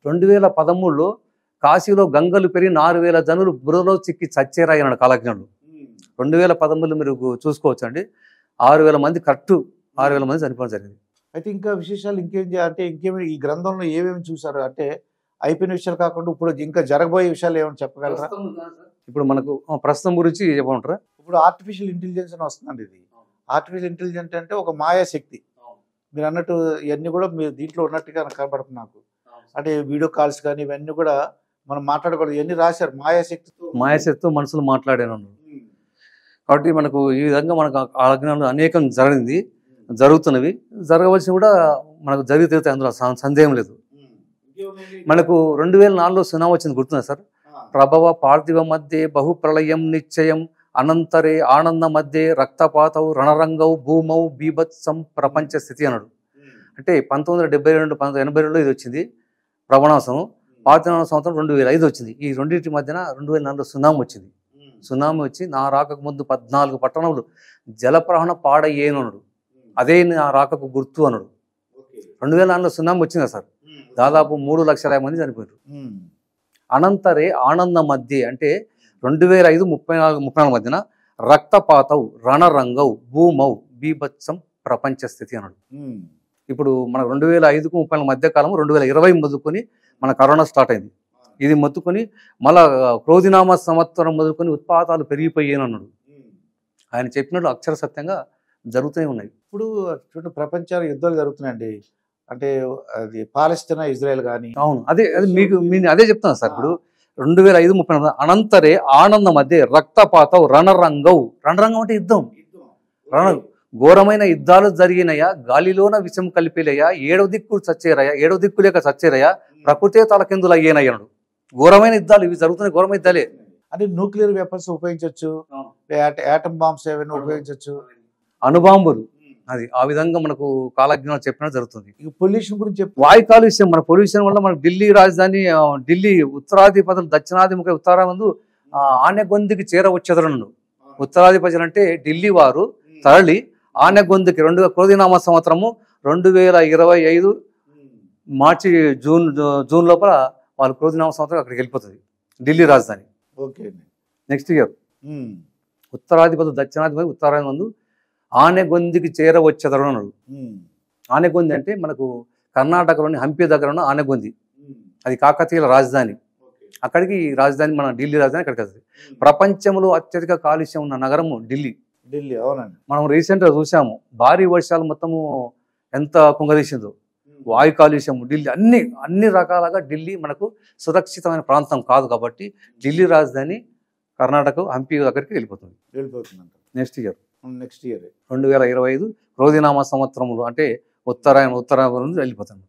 2013లో కాశీలో గంగలు పెరిగి 4000 జనులు బురదలో చిక్కి చచ్చేరాయన్నాడు కాలజ్ఞుడు. 2013లో మీరు చూసుకోవచ్చు అండి. 6000 మంది కరెక్ట్ 6000 మంది చనిపోవడం జరిగింది. అయితే ఇంకా విశేషాలు అంటే ఇంకేమి ఈ గ్రంథంలో ఏమేమి చూసారు? అంటే అయిపోయిన విషయాలు కాకుండా ఇప్పుడు ఇంకా జరగబోయే విషయాలు ఏమైనా చెప్పగలరా? ఇప్పుడు మనకు ప్రస్తుతం గురించి చెప్పమంటారా? ఇప్పుడు ఆర్టిఫిషియల్ ఇంటెలిజెన్స్ అని వస్తుందండి. ఇది ఆర్టిఫిషియల్ ఇంటెలిజెన్స్ అంటే ఒక మాయా శక్తి. మీరు అన్నట్టు ఇవన్నీ కూడా మీరు దీంట్లో ఉన్నట్టుగా కనపడుతుంది నాకు. అంటే వీడియో కాల్స్ కానీ ఇవన్నీ కూడా మనం మాట్లాడకూడదు, ఇవన్నీ రాశారు మాయాశక్తితో మనుషులు మాట్లాడాను. కాబట్టి మనకు ఈ విధంగా మనకు ఆజ్ఞలు అనేకం జరుగుతున్నవి, జరగవలసి కూడా మనకు జరిగితే అందులో సందేహం లేదు. మనకు 2004లో సునామీ వచ్చింది, గుర్తుందా సార్? ప్రభవ పార్థివ మధ్య బహుప్రళయం నిశ్చయం అనంతరే ఆనంద మధ్య రక్తపాతవు రణరంగౌ భూమౌ బీభత్సం ప్రపంచ స్థితి అన్నాడు. అంటే 1982-1982లో ఇది వచ్చింది ప్రవణాసం. 1914 సంవత్సరం 2005 వచ్చింది. ఈ రెండింటి మధ్యన 2004లో సునామీ వచ్చింది. సునామీ వచ్చి నా రాకకు ముందు 14 పట్టణములు జలప్రవహణ పాడయ్యేనన్నాడు. అదే నా రాకకు గుర్తు అన్నాడు. 2004లో సునామీ వచ్చిందా సార్? దాదాపు 3 లక్షల మంది చనిపోయారు. అనంతరే ఆనంద మధ్య అంటే 2005-34 మధ్యన రక్తపాతవు రణరంగౌ భూమౌ బీభత్సం ప్రపంచ స్థితి అన్నాడు. ఇప్పుడు మన 2005-34 మధ్య కాలం 2020 మొదలుకొని మన కరోనా స్టార్ట్ అయింది. ఇది మొత్తుకొని మళ్ళా క్రోధినామ సంవత్సరం మొదలుకొని ఉత్పాతాలు పెరిగిపోయాను అన్నాడు. ఆయన చెప్పినట్లు అక్షర సత్యంగా జరుగుతూనే ఉన్నాయి. ఇప్పుడు చూడండి, ప్రపంచాలు యుద్ధాలు జరుగుతున్నాయండి. అంటే అది పాలస్తీనా ఇజ్రాయెల్ కానీ. అవును, అదే మీకు అదే చెప్తాను సార్. ఇప్పుడు 2005-34 అనంతరే ఆనంద మధ్య రక్తపాతం రణరంగం అంటే యుద్ధం, ఘోరమైన యుద్ధాలు జరిగినయా, గాలిలోన విషం కలిపేలయ్యా, 7వ దిక్కు చచ్చేరయ్యా, 7వ దిక్కు లేక చచ్చేరయ్యా, ప్రకృతే తలకిందులు అయ్యేనయ్యాడు. ఘోరమైన యుద్ధాలు ఇవి జరుగుతున్నాయి, ఘోరమైన యుద్ధాలే. అంటే న్యూక్లియర్ వెపన్స్ ఉపయోగించవచ్చు, యాటమ్ బాంబ్స్ ఏమైనా ఉపయోగించవచ్చు, అణుబాంబులు. అది ఆ విధంగా మనకు కాలజ్ఞానం చెప్పినట్టు జరుగుతుంది. పొల్యూషన్ గురించి వాయు కాలుష్యం, మన పొల్యూషన్ వల్ల మన ఢిల్లీ రాజధాని, ఢిల్లీ ఉత్తరాధిపతులు దక్షిణాదిముఖ ఉత్తరామందు ఆనెగొందికి చేరవచ్చెదరను. ఉత్తరాధిపతులు అంటే ఢిల్లీ వారు తరలి ఆనెగొందికి క్రోధినామ సంవత్సరము 2025 మార్చి జూన్ లోపల వాళ్ళు క్రోధినామ సంవత్సరం అక్కడికి వెళ్ళిపోతుంది, ఢిల్లీ రాజధాని. నెక్స్ట్ ఇయర్ ఉత్తరాధిపతులు దక్షిణాధిపతి ఉత్తరాదిమందు ఆనెగొందికి చేరవచ్చెదరు అన్నాడు. ఆనెగొంది అంటే మనకు కర్ణాటకలోని హంపి దగ్గర ఉన్న ఆనెగొంది, అది కాకతీయుల రాజధాని. అక్కడికి రాజధాని మన ఢిల్లీ రాజధాని అక్కడికి వస్తుంది. ప్రపంచంలో అత్యధిక కాలుష్యం ఉన్న నగరము ఢిల్లీ. అవునండి. మనం రీసెంట్గా చూసాము, భారీ వర్షాలు మొత్తము ఎంత కుంగదీసిందో. వాయు కాలుష్యం ఢిల్లీ, అన్ని రకాలుగా ఢిల్లీ మనకు సురక్షితమైన ప్రాంతం కాదు. కాబట్టి ఢిల్లీ రాజధాని కర్ణాటక హంపి దగ్గరికి వెళ్ళిపోతుంది. నెక్స్ట్ ఇయర్ 2025 క్రోధినామ సంవత్సరములు అంటే ఉత్తరాయణ వెళ్ళిపోతుంది.